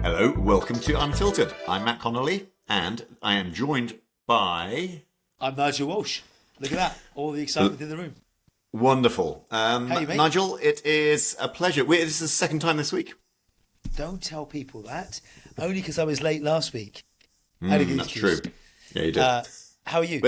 Hello, welcome to Unfiltered. I'm Matt Connolly, and I am joined by... I'm Nigel Walsh. Look at that. All the excitement in the room. Wonderful. Hey, mate. Nigel, it is a pleasure. This is the second time this week. Don't tell people that. Only because I was late last week. I had a good That's excuse. true. Yeah, you did. How are you?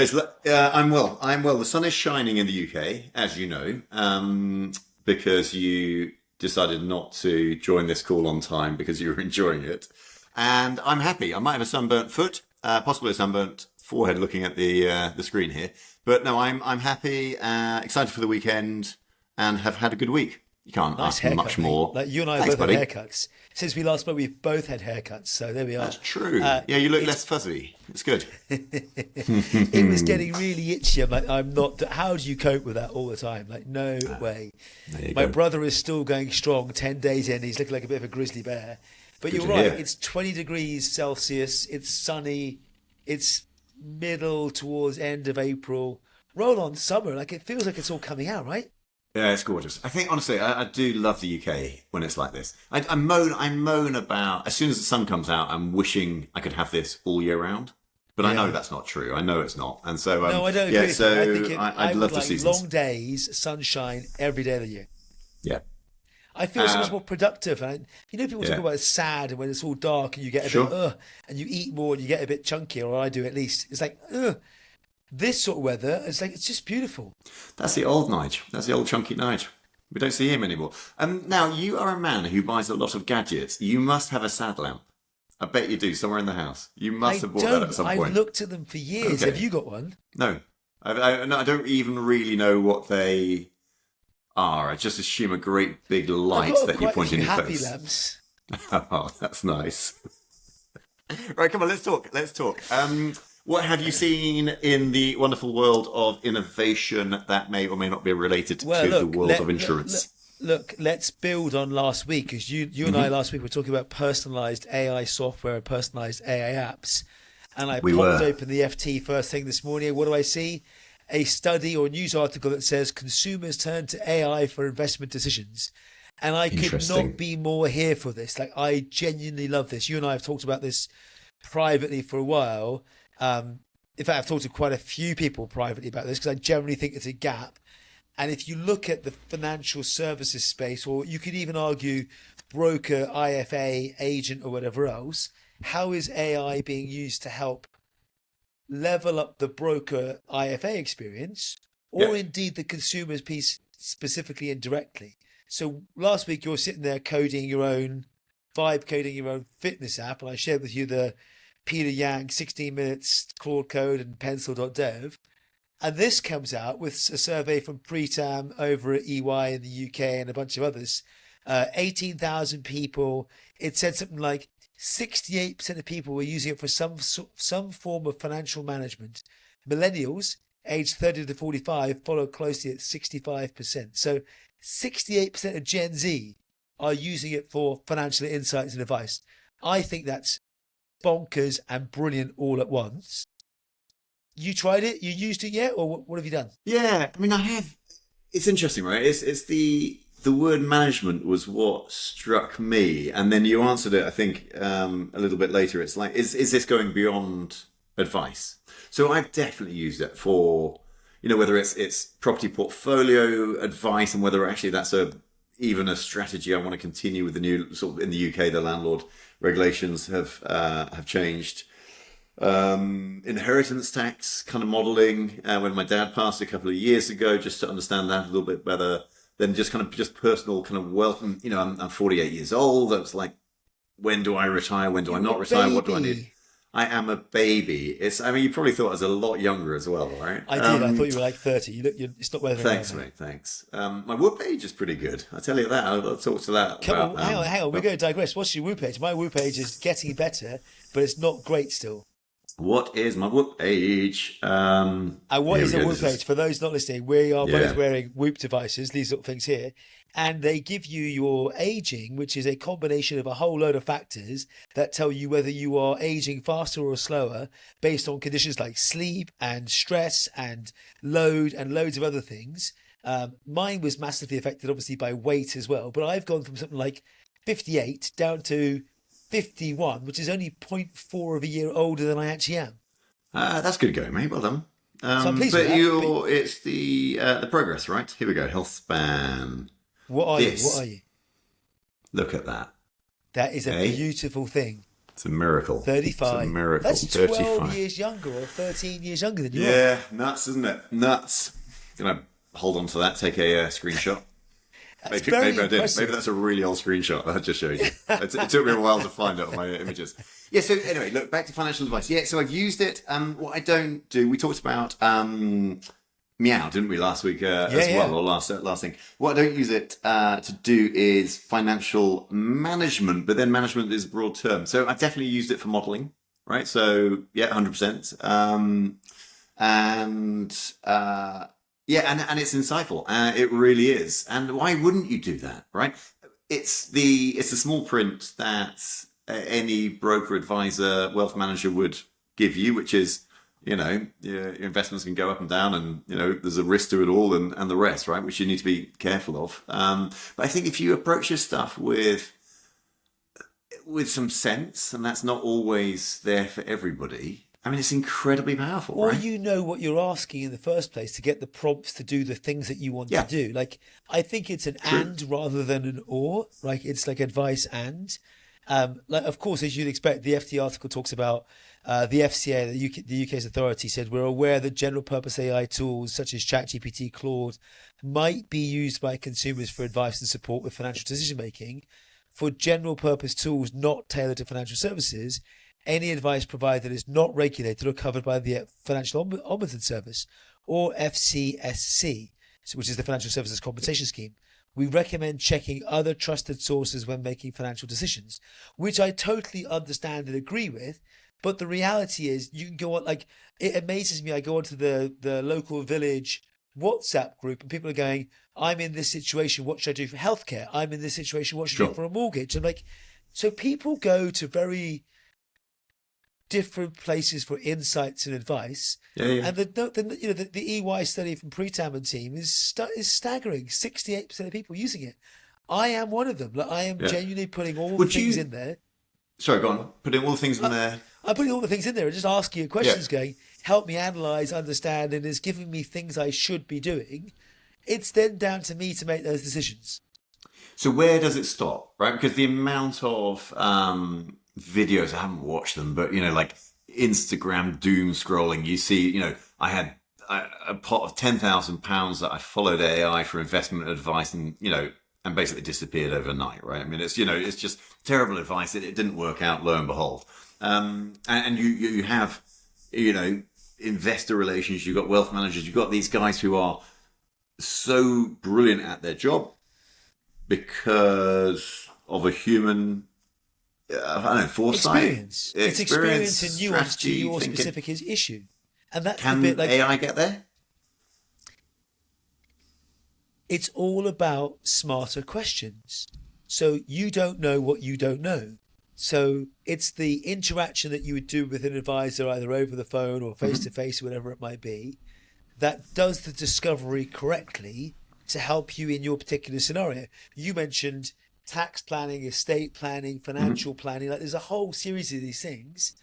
I'm well. The sun is shining in the UK, as you know, because you decided not to join this call on time because you were enjoying it. And I'm happy. I might have a sunburnt foot, possibly a sunburnt forehead looking at the screen here. But no, I'm happy, excited for the weekend, and have had a good week. You can't Nice ask haircut, much mate. more. Like you and I Thanks, both buddy. had haircuts. Since we last spoke, we've both had haircuts. So there we are. That's true. Yeah, you look less fuzzy. It's good. It was getting really itchy. I'm like, I'm not. How do you cope with that all the time? Like, no way. There you My go. brother is still going strong. 10 days in, he's looking like a bit of a grizzly bear. But Good you're to right. hear. It's 20 degrees Celsius. It's sunny. It's middle towards end of April. Roll on summer. Like it feels like it's all coming out, right? Yeah, it's gorgeous. I think, honestly, I do love the UK when it's like this. I moan about, as soon as the sun comes out, I'm wishing I could have this all year round. But I know that's not true. I know it's not. And so, No, I don't agree yeah, with you. so I think I'd love would the like seasons. long days, sunshine every day of the year. Yeah. I feel so much more productive. And people talk Yeah. about it's sad and when it's all dark and you get a Sure. bit, and you eat more and you get a bit chunkier, or I do at least. It's like, this sort of weather, it's just beautiful. That's the old Nige. That's the old chunky Nige. We don't see him anymore. Now, you are a man who buys a lot of gadgets. You must have a sad lamp. I bet you do, somewhere in the house. You must have bought that at some point. I've looked at them for years. Okay. Have you got one? No. I don't even really know what they are. I just assume a great big light that you point in your happy face. lamps. Oh, that's nice. Right, come on, let's talk. What have you seen in the wonderful world of innovation that may or may not be related to the world of insurance? Look, let's build on last week, because you and I last week were talking about personalized AI software and personalized AI apps. And I popped open the FT first thing this morning. What do I see? A study or news article that says consumers turn to AI for investment decisions. And I could not be more here for this. Like, I genuinely love this. You and I have talked about this privately for a while. In fact, I've talked to quite a few people privately about this because I generally think it's a gap. And if you look at the financial services space, or you could even argue broker, IFA, agent, or whatever else, how is AI being used to help level up the broker IFA experience, or indeed the consumer's piece specifically and directly? So last week you're sitting there coding your own fitness app, and I shared with you the Peter Yang 16 minutes Claude Code and pencil.dev. And this comes out with a survey from Pretam over at EY in the UK and a bunch of others. 18,000 people. It said something like 68% of people were using it for some form of financial management. Millennials, aged 30 to 45, follow closely at 65%. So 68% of Gen Z are using it for financial insights and advice. I think that's bonkers and brilliant all at once. You tried it? You used it yet? Or what have you done? Yeah, I mean, I have. It's interesting, right? It's the word management was what struck me, and then you answered it, I think, a little bit later. It's like, is this going beyond advice? So I've definitely used it for, whether it's property portfolio advice, and whether actually that's even a strategy I want to continue with the new sort of, in the UK, the landlord regulations have changed. Inheritance tax kind of modeling when my dad passed a couple of years ago, just to understand that a little bit better than just personal kind of wealth. And I'm 48 years old. That's like, when do I retire? When do I not retire? What do I need? I am a baby. You probably thought I was a lot younger as well, right? I did. I thought you were like 30. It's not whether. Thanks, mate. Thanks. My whoop age is pretty good. I'll tell you that. I'll talk to that. Hang on. We're going to digress. What's your whoop age? My whoop age is getting better, but it's not great still. What is my whoop age? And what is a whoop age? For those not listening, we are both wearing whoop devices, these sort of things here, and they give you your aging, which is a combination of a whole load of factors that tell you whether you are aging faster or slower based on conditions like sleep and stress and load and loads of other things. Mine was massively affected, obviously, by weight as well. But I've gone from something like 58 down to 51, which is only zero point 0.4 of a year older than I actually am. That's good going, mate. Well done. So I'm pleased with But that. But it's the progress, right? Here we go. Health span. what are you? What This. are you? Look at that. That is a Eh? beautiful thing. It's a miracle. 35. It's a miracle. That's 12 35. years younger or 13 years younger than you are. Yeah, nuts, isn't it? Nuts. Gonna hold on to that. Take a screenshot. That's Maybe very I did. impressive. Maybe that's a really old screenshot that I just showed you. It took me a while to find it on my images. Yeah, so anyway, look, back to financial advice. Yeah, so I've used it. What I don't do, we talked about Meow, didn't we, last week well, or last thing. What I don't use it to do is financial management, but then management is a broad term. So I definitely used it for modelling, right? So, yeah, 100%. And it's insightful. It really is. And why wouldn't you do that, right? It's the small print that any broker, advisor, wealth manager would give you, which is, your investments can go up and down, and there's a risk to it all, and the rest, right? Which you need to be careful of. But I think if you approach your stuff with some sense, and that's not always there for everybody, I mean, it's incredibly powerful, Or right? you know what you're asking in the first place to get the prompts to do the things that you want Yeah. to do. Like, I think it's an True. and rather than an or. Like, it's like advice and. Like, of course, as you'd expect, the FT article talks about the FCA, the UK's authority, said we're aware that general purpose AI tools such as ChatGPT, Claude, might be used by consumers for advice and support with financial decision making. For general purpose tools not tailored to financial services, any advice provided is not regulated or covered by the Financial Ombudsman Service or FCSC, which is the Financial Services Compensation Scheme. We recommend checking other trusted sources when making financial decisions, which I totally understand and agree with. But the reality is, you can go on, like, it amazes me. I go onto the local village WhatsApp group and people are going, I'm in this situation. What should I do for healthcare? I'm in this situation. What should I do for a mortgage? I'm like, so people go to very different places for insights and advice. Yeah. And the EY study from Pretam and team is staggering. 68% of people using it. I am one of them. Like, I am genuinely putting all the things in there. Sorry, go on. Putting all the things in there. I'm putting all the things in there and just asking you questions, going, help me analyze, understand, and is giving me things I should be doing. It's then down to me to make those decisions. So where does it stop, right? Because the amount of videos, I haven't watched them, but, like Instagram doom scrolling, you see, I had a pot of £10,000 that I followed AI for investment advice and, and basically disappeared overnight, right? I mean, it's, it's just terrible advice. It didn't work out, lo and behold. And you have, investor relations, you've got wealth managers, you've got these guys who are so brilliant at their job because of a human, foresight. Experience. It's experience and nuance to your thinking. specific issue. And that's Can the bit, like, AI get there? it's all about smarter questions. So you don't know what you don't know. So it's the interaction that you would do with an advisor, either over the phone or face to face, whatever it might be, that does the discovery correctly to help you in your particular scenario. You mentioned tax planning, estate planning, financial planning. Like, there's a whole series of these things,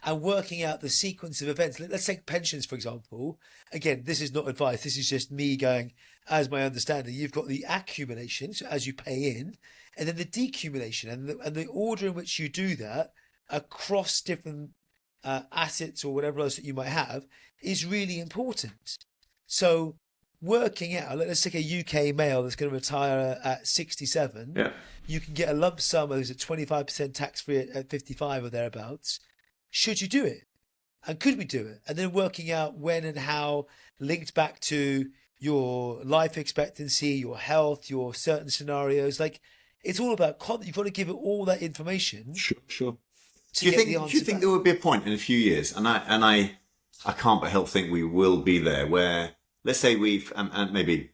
and working out the sequence of events. Let's take pensions, for example. Again, this is not advice. This is just me going, as my understanding, you've got the accumulation, so as you pay in, and then the decumulation, and the order in which you do that across different assets or whatever else that you might have is really important. So working out, let's take a UK male that's going to retire at 67. Yeah. You can get a lump sum who's at 25% tax-free at 55 or thereabouts. Should you do it? And could we do it? And then working out when and how, linked back to your life expectancy, your health, your certain scenarios. Like, it's all about content. You've got to give it all that information. Sure. Do you think there would be a point in a few years, and I can't but help think we will be there, where, let's say we've, and maybe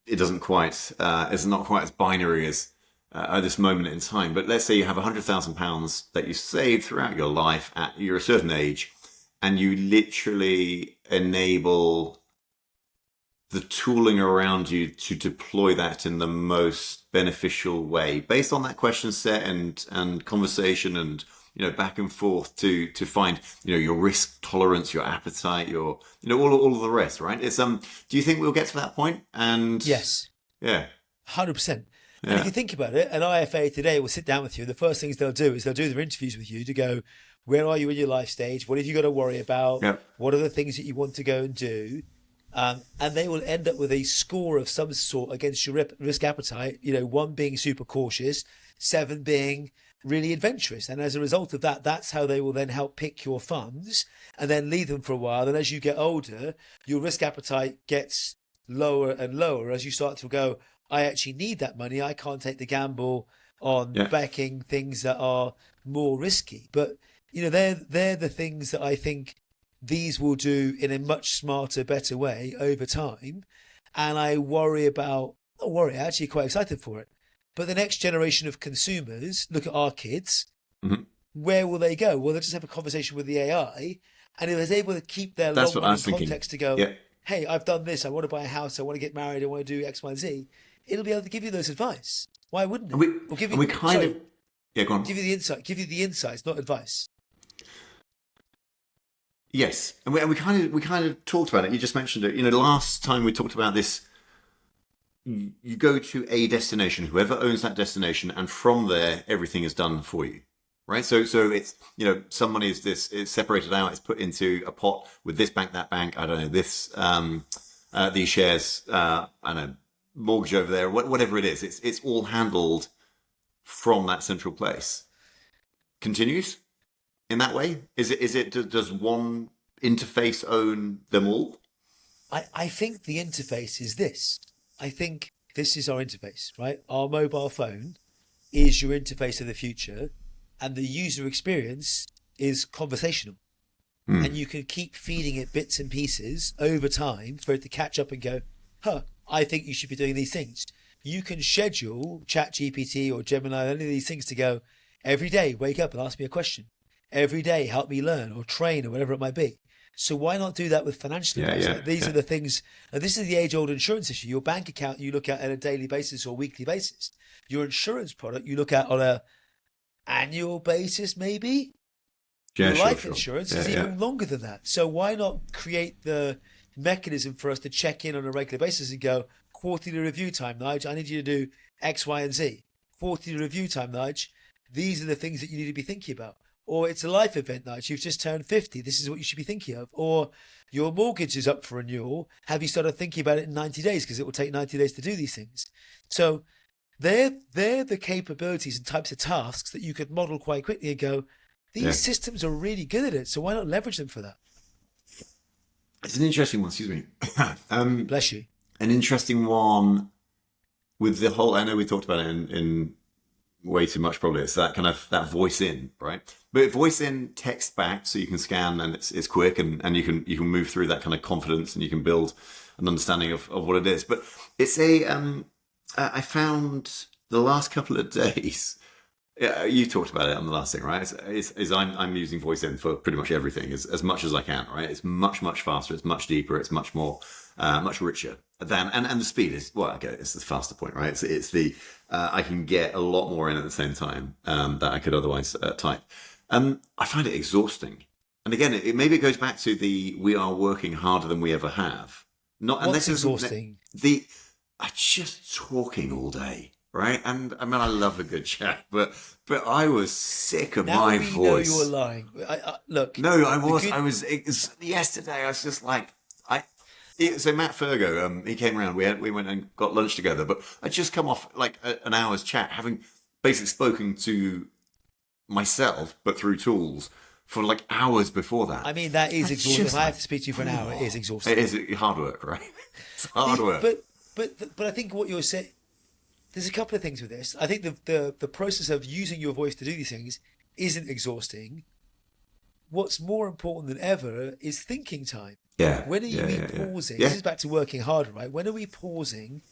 it doesn't quite, it's not quite as binary as at this moment in time, but let's say you have £100,000 that you saved throughout your life at you're a certain age, and you literally enable the tooling around you to deploy that in the most beneficial way based on that question set and conversation and back and forth to find your risk tolerance, your appetite, your all of the rest, right? It's do you think we'll get to that point? And yes, yeah, 100%. yeah. And if you think about it, an IFA today will sit down with you. The first things they'll do is they'll do their interviews with you to go, where are you in your life stage? What have you got to worry about? Yep. What are the things that you want to go and do? And they will end up with a score of some sort against your risk appetite, 1 being super cautious, 7 being really adventurous. And as a result of that, that's how they will then help pick your funds and then leave them for a while. And as you get older, your risk appetite gets lower and lower as you start to go, I actually need that money. I can't take the gamble on backing things that are more risky. But, they're the things that I think these will do in a much smarter, better way over time. And I actually quite excited for it. But the next generation of consumers, look at our kids, where will they go? Well, they'll just have a conversation with the AI. And if they're able to keep their long-running context to go, hey, I've done this, I want to buy a house, I want to get married, I want to do X, Y, and Z, it'll be able to give you those advice. Why wouldn't it? Give you the insights, not advice. Yes, and we kind of talked about it. You just mentioned it. Last time we talked about this. You go to a destination, whoever owns that destination, and from there, everything is done for you, right? So it's some money is separated out. It's put into a pot with this bank, that bank. I don't know this. These shares. I don't know, mortgage over there. Whatever it is, it's all handled from that central place. Continues. In that way, does one interface own them all? I think the interface is this. I think this is our interface, right? Our mobile phone is your interface of the future, and the user experience is conversational. And you can keep feeding it bits and pieces over time for it to catch up and go, I think you should be doing these things. You can schedule ChatGPT or Gemini, any of these things to go, every day, wake up and ask me a question. Every day, help me learn or train or whatever it might be. So why not do that with financial advice? These are the things, and this is the age-old insurance issue. Your bank account you look at on a daily basis or weekly basis. Your insurance product you look at on a annual basis maybe. Your life insurance is even longer than that. So why not create the mechanism for us to check in on a regular basis and go, quarterly review time, Nige, I need you to do X, Y, and Z. Quarterly review time, Nige, these are the things that you need to be thinking about. Or it's a life event, Nige, you've just turned 50. This is what you should be thinking of. Or your mortgage is up for renewal. Have you started thinking about it in 90 days? Because it will take 90 days to do these things. So they're the capabilities and types of tasks that you could model quite quickly and go, these systems are really good at it. So why not leverage them for that? It's an interesting one, excuse me. Bless you. An interesting one with the whole, I know we talked about it in way too much probably. It's that kind of that voice in, right? But voice in, text back, so you can scan and it's quick and you can move through that kind of confidence and you can build an understanding of what it is. But it's I found the last couple of days, you talked about it on the last thing, right? I'm using voice in for pretty much everything as much as I can, right? It's much faster, it's much deeper, it's much more, much richer than, and the speed is, well, okay, it's the faster point, right? It's the, I can get a lot more in at the same time, that I could otherwise type. I find it exhausting. And again, maybe it goes back to we are working harder than we ever have. What's exhausting? Just talking all day. Right, and I mean, I love a good chat, but I was sick of my voice. Now we know you're lying. Look, no, I was. Yesterday, I was just like, So Matt Fergo, he came around. We went and got lunch together, but I'd just come off like an hour's chat, having basically spoken to myself, but through tools for like hours before that. I mean, that is exhausting. If I have to speak to you for an hour, it is exhausting. It is hard work, right? It's hard work. But I think what you're saying. There's a couple of things with this. I think the process of using your voice to do these things isn't exhausting. What's more important than ever is thinking time. Yeah. When are you pausing? This is back to working harder, right? When are we pausing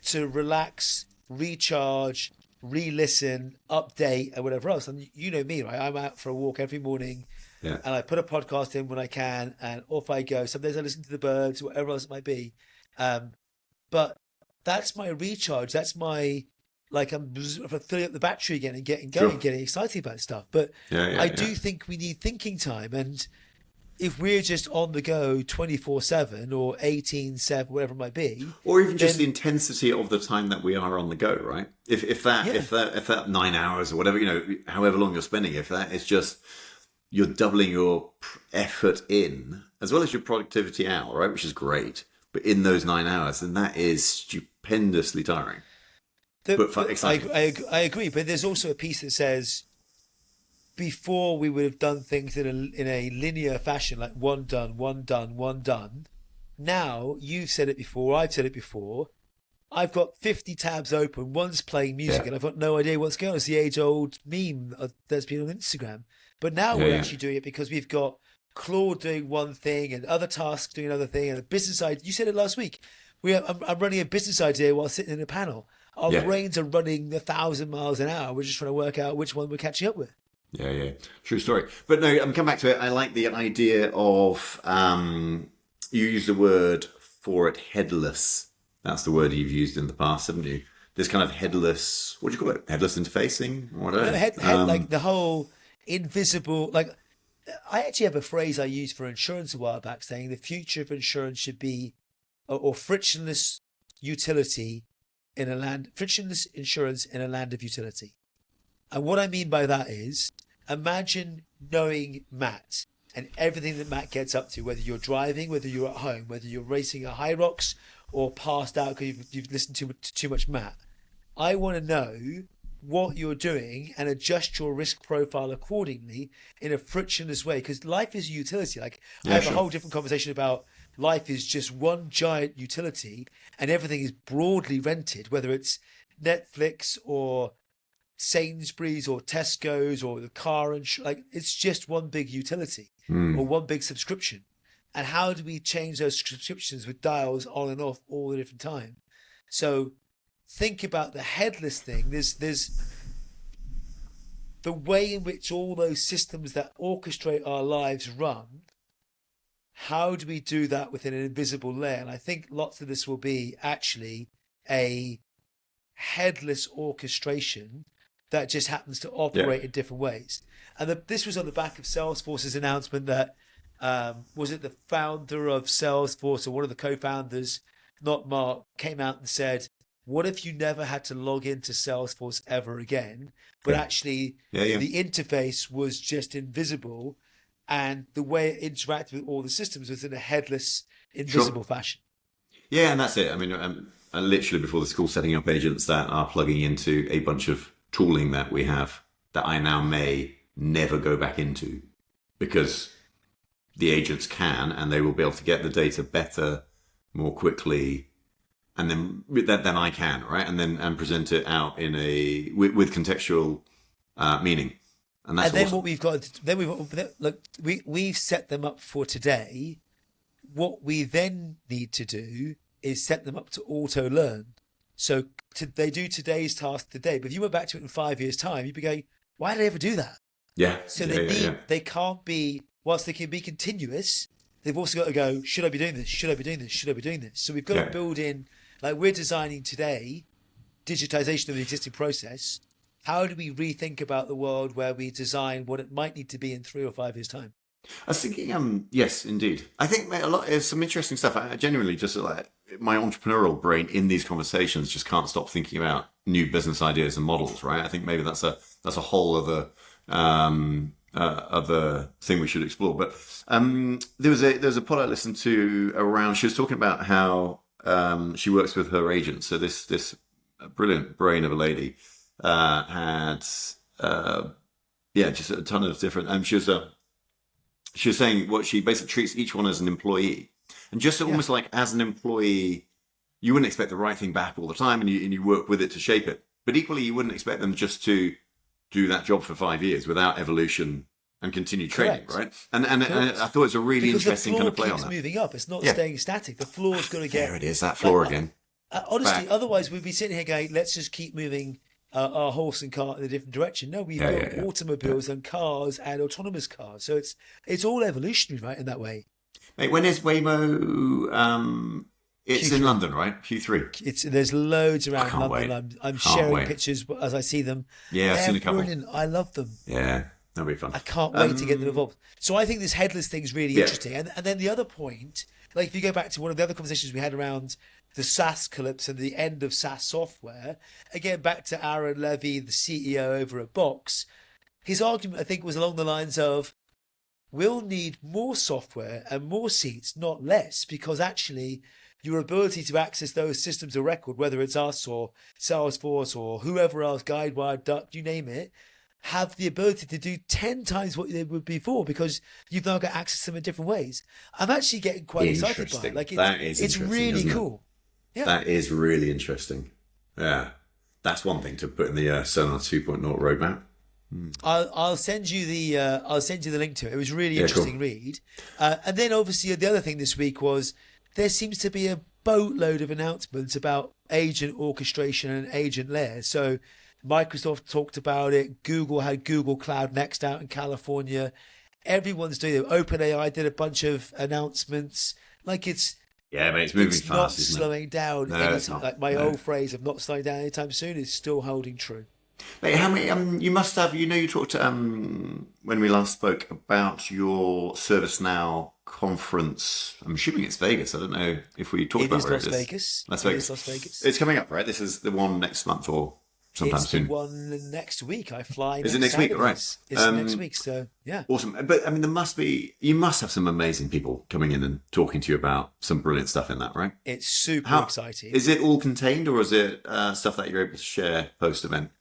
to relax, recharge, re-listen, update, and whatever else? And you know me, right? I'm out for a walk every morning, and I put a podcast in when I can, and off I go. Some days I listen to the birds, whatever else it might be. But that's my recharge. That's my, like, I'm filling up the battery again and getting going, Sure. getting excited about stuff. But I do think we need thinking time. And if we're just on the go 24/7 or 18/7, whatever it might be, or even just the intensity of the time that we are on the go, right? If that 9 hours or whatever, however long you're spending, if that is just you're doubling your effort in as well as your productivity out, right? Which is great, but in those 9 hours, then that is stupendously tiring. But exciting. I agree, but there's also a piece that says before we would have done things in a linear fashion, like one done, one done, one done. Now, you've said it before, I've said it before, I've got 50 tabs open, one's playing music, and I've got no idea what's going on. It's the age-old meme that's been on Instagram. But now we're actually doing it because we've got Claude doing one thing and other tasks doing another thing, and a business idea. You said it last week. I'm running a business idea while sitting in a panel. Our brains are running 1,000 miles an hour. We're just trying to work out which one we're catching up with. Yeah. True story. But no, I'm coming back to it. I like the idea of, you used the word for it, headless. That's the word you've used in the past, haven't you? This kind of headless, what do you call it? Headless interfacing? Whatever. Like the whole invisible, like, I actually have a phrase I used for insurance a while back saying the future of insurance should be, or frictionless utility frictionless insurance in a land of utility. And what I mean by that is, imagine knowing Matt and everything that Matt gets up to, whether you're driving, whether you're at home, whether you're racing a high rocks or passed out because you've listened to too much Matt. I want to know what you're doing and adjust your risk profile accordingly in a frictionless way, because life is a utility. Like, I have a whole different conversation about life is just one giant utility and everything is broadly rented, whether it's Netflix or Sainsbury's or Tesco's or the car, and like, it's just one big utility or one big subscription. And how do we change those subscriptions with dials on and off all the different time? So think about the headless thing. There's the way in which all those systems that orchestrate our lives run. How do we do that within an invisible layer? And I think lots of this will be actually a headless orchestration that just happens to operate in different ways. And this was on the back of Salesforce's announcement that, was it the founder of Salesforce or one of the co-founders, not Mark, came out and said, what if you never had to log into Salesforce ever again, but actually the interface was just invisible and the way it interacted with all the systems was in a headless, invisible fashion? Yeah, and that's it. I mean, literally before the school, setting up agents that are plugging into a bunch of tooling that we have that I now may never go back into, because the agents can, and they will be able to get the data better, more quickly, and then than I can, right? And present it out in with contextual meaning. And that's then awesome. What we've got, we've set them up for today. What we then need to do is set them up to auto learn. So they do today's task today, but if you went back to it in 5 years' time, you'd be going, why did I ever do that? Yeah. So they can't be, whilst they can be continuous, they've also got to go, should I be doing this? Should I be doing this? Should I be doing this? So we've got to build in, like we're designing today, digitization of the existing process. How do we rethink about the world where we design what it might need to be in 3 or 5 years' time? I was thinking, yes, indeed. I think there's some interesting stuff. I genuinely just like my entrepreneurial brain in these conversations just can't stop thinking about new business ideas and models, right? I think maybe that's a whole other thing we should explore. But there was a pod I listened to around. She was talking about how she works with her agents. So this brilliant brain of a lady had just a ton of different. She was saying what she basically treats each one as an employee, and just almost like as an employee, you wouldn't expect the right thing back all the time, and you work with it to shape it. But equally, you wouldn't expect them just to do that job for 5 years without evolution and continued training, right? And I thought it was a really interesting kind of play on that. The floor keeps moving up; it's not staying static. The floor's going to get there. It is that floor again. Honestly, otherwise we'd be sitting here going, "Let's just keep moving our horse and cart in a different direction." No, we've got automobiles and cars and autonomous cars, so it's all evolutionary, right? In that way. Mate, when is Waymo It's Q3. in London, right? Q3. There's loads around can't London. wait. I'm Can't sharing wait. pictures as I see them. Yeah, I've They're seen a couple. brilliant. I love them. Yeah, that'll be fun. I can't wait to get them involved. So I think this headless thing is really Yeah. interesting. And then the other point, like if you go back to one of the other conversations we had around the SaaS collapse and the end of SaaS software, again back to Aaron Levy, the CEO over at Box, his argument I think was along the lines of, we'll need more software and more seats, not less, because actually your ability to access those systems of record, whether it's us or Salesforce or whoever else, Guidewire, Duck, you name it, have the ability to do 10 times what they would before because you've now got access to them in different ways. I'm actually getting quite excited by it. Like it's really cool. Yeah. That is really interesting. Yeah. That's one thing to put in the Sonar 2.0 roadmap. I'll send you the link to it. It was a really interesting read. And then obviously the other thing this week was there seems to be a boatload of announcements about agent orchestration and agent layers. So Microsoft talked about it. Google had Google Cloud Next out in California. Everyone's doing it. OpenAI did a bunch of announcements. Like it's moving fast. Not isn't slowing it? down. No, it's not. Like my old phrase of not slowing down anytime soon is still holding true. Mate, how many? You must have. You talked when we last spoke about your ServiceNow conference. I'm assuming it's Vegas. I don't know if we talked about where it is. Vegas. Las Vegas. It is Las Vegas. It's coming up, right? This is the one next month or sometime soon. It's the one next week. I fly. Is it next week? Right. It's next week. So yeah. Awesome. But I mean, you must have some amazing people coming in and talking to you about some brilliant stuff in that, right? It's super exciting. Is it all contained, or is it stuff that you're able to share post event?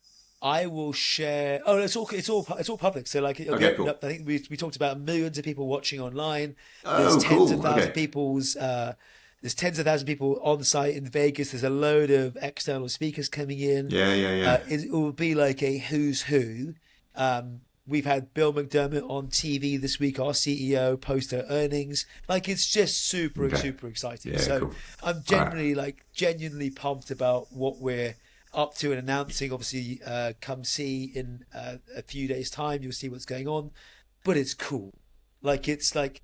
I will share. Oh, it's all public. So like, okay, cool. I think we talked about millions of people watching online. There's tens of thousands of people's. There's tens of thousands of people on site in Vegas. There's a load of external speakers coming in. Yeah. It will be like a who's who. We've had Bill McDermott on TV this week, our CEO, post her earnings. Like it's just super exciting. Yeah, so cool. I'm genuinely pumped about what we're up to and announcing. Obviously, come see in a few days' time. You'll see what's going on, but it's cool. Like it's like.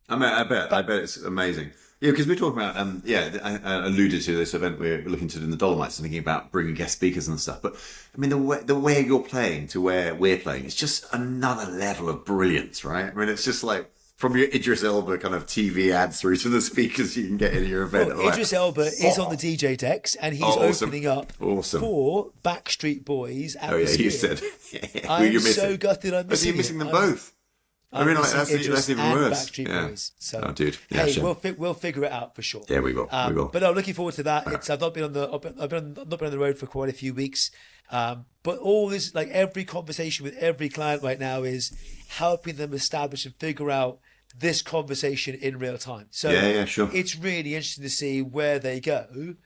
I bet it's amazing. Yeah, because we're talking about I alluded to this event we're looking to do in the Dolomites and thinking about bringing guest speakers and stuff. But I mean, the way you're playing to where we're playing, it's just another level of brilliance, right? I mean, it's just like from your Idris Elba kind of TV ads through to the speakers you can get in your event. Well, Idris Elba is on the DJ decks and he's opening up for Backstreet Boys. You said. I'm so gutted I'm missing. You're missing them both. I mean, like, that's even worse. Boys. So, dude. Yeah, hey, sure. we'll figure it out for sure. Yeah, we will. But I'm looking forward to that. I've not been on the road for quite a few weeks. But all this, like every conversation with every client right now is helping them establish and figure out this conversation in real time. So sure. It's really interesting to see where they go.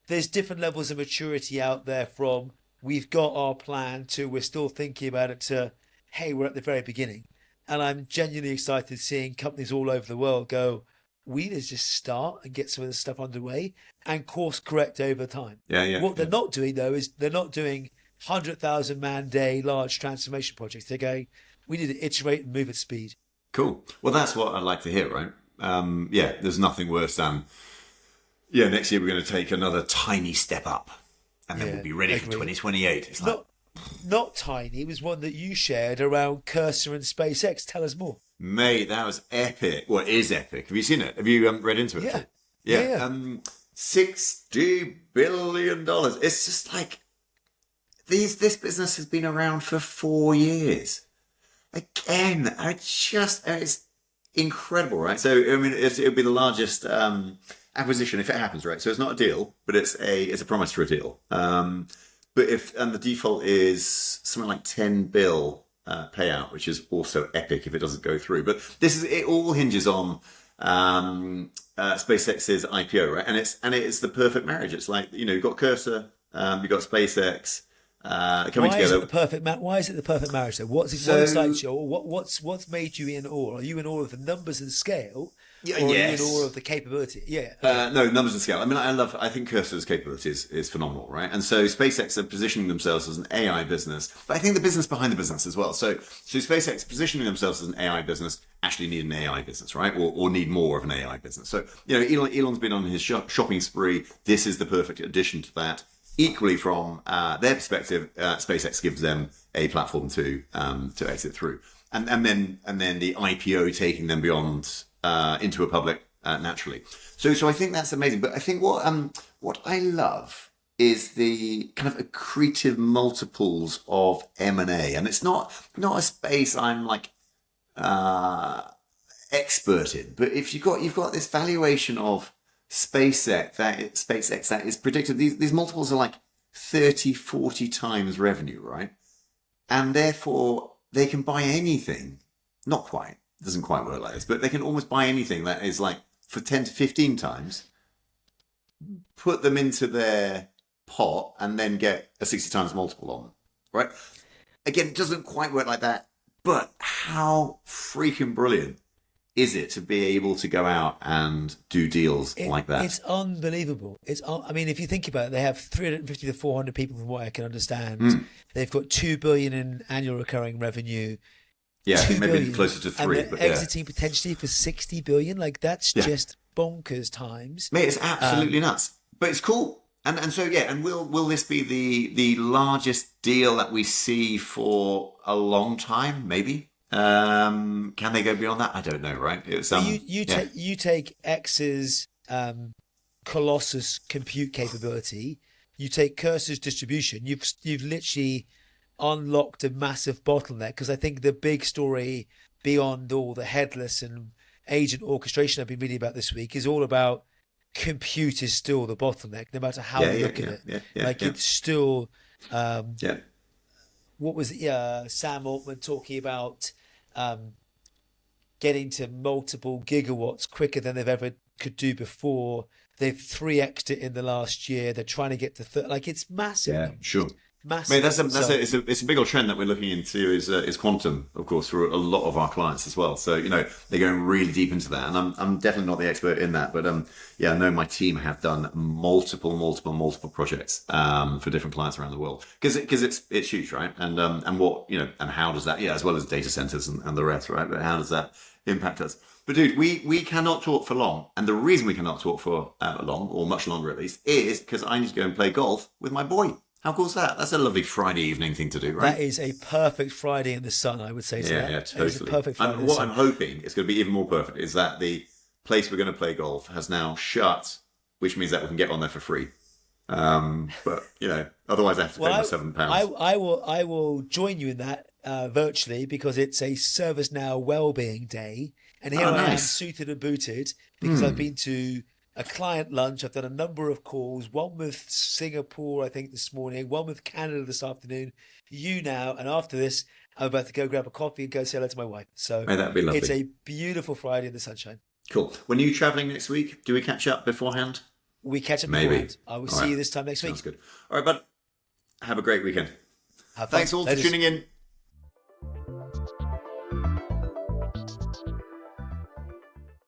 There's different levels of maturity out there from we've got our plan to we're still thinking about it to, hey, we're at the very beginning. And I'm genuinely excited seeing companies all over the world go, we need to just start and get some of this stuff underway and course correct over time. What they're not doing, though, is they're not doing 100,000 man day large transformation projects. They're going, we need to iterate and move at speed. Cool. Well, that's what I'd like to hear, right? There's nothing worse than, next year we're going to take another tiny step up and then we'll be ready for 2028. It's not tiny. It was one that you shared around Cursor and SpaceX. Tell us more. Mate, that was epic. Well, it is epic. Have you seen it? Have you read into it? Yeah. $60 billion. It's just like, this business has been around for 4 years. Again, it's incredible, right? So, I mean, it'll be the largest acquisition if it happens, right? So it's not a deal, but it's a promise for a deal. But the default is something like 10 bill payout, which is also epic if it doesn't go through. But it all hinges on SpaceX's IPO, right? And it is the perfect marriage. It's like, you've got Cursor, you've got SpaceX coming together. Why is it the perfect marriage? So what excites you? Or what's made you in awe? Are you in awe of the numbers and scale, or yes. even all of the capability? Yeah. No, numbers and scale. I mean, I think Cursor's capability is phenomenal, right? And so SpaceX are positioning themselves as an AI business, but I think the business behind the business as well. So SpaceX positioning themselves as an AI business actually need an AI business, right? Or need more of an AI business. So, Elon's been on his shopping spree. This is the perfect addition to that. Equally, from their perspective, SpaceX gives them a platform to exit through, and then the IPO taking them beyond into a public naturally. So I think that's amazing. But I think what I love is the kind of accretive multiples of M&A, and it's not a space I'm like expert in. But if you've got this valuation of SpaceX that is predicted, these multiples are like 30, 40 times revenue, right? And therefore they can buy anything. Not quite. It doesn't quite work like this, but they can almost buy anything that is like for 10 to 15 times, put them into their pot, and then get a 60 times multiple on them, right? Again, it doesn't quite work like that, but how freaking brilliant is it to be able to go out and do deals like that? It's unbelievable. I mean, if you think about it, they have 350 to 400 people from what I can understand. They've got 2 billion in annual recurring revenue. Yeah, I think maybe closer to 3. And they're exiting potentially for 60 billion. Like, that's just bonkers times. Mate, it's absolutely nuts. But it's cool. And so, and will this be the largest deal that we see for a long time? Maybe. Can they go beyond that? I don't know, right? It's, you take X's Colossus compute capability, you take Cursor's distribution, you've literally unlocked a massive bottleneck, because I think the big story beyond all the headless and agent orchestration I've been reading about this week is all about compute is still the bottleneck, no matter how you look at it. It's still what was it? Sam Altman talking about getting to multiple gigawatts quicker than they've ever could do before. They've 3x'd it in the last year. They're trying to get to it's massive. Yeah, sure. Massive. Mate, it's a big old trend that we're looking into is quantum, of course, for a lot of our clients as well. So they're going really deep into that, and I'm definitely not the expert in that, but I know my team have done multiple projects for different clients around the world, because it's huge, right? And what and how does that as well as data centers and the rest, right? But how does that impact us? But dude, we cannot talk for long, and the reason we cannot talk for long, or much longer at least, is because I need to go and play golf with my boy. How cool is that? That's a lovely Friday evening thing to do, right? That is a perfect Friday in the sun, I would say. Yeah, totally. It's a perfect Friday. And what I'm hoping is going to be even more perfect is that the place we're going to play golf has now shut, which means that we can get on there for free. But otherwise I have to pay my £7. I will join you in that virtually, because it's a ServiceNow Wellbeing Day, and here I am suited and booted because I've been to a client lunch. I've done a number of calls, one with Singapore, I think, this morning, one with Canada this afternoon, now, and after this, I'm about to go grab a coffee and go say hello to my wife. So that'd be lovely. It's a beautiful Friday in the sunshine. Cool. When are you travelling next week? Do we catch up beforehand? We catch up Maybe. beforehand. I will see you this time next week. Sounds good. All right, bud. Have a great weekend. Have fun. Thanks all for tuning in.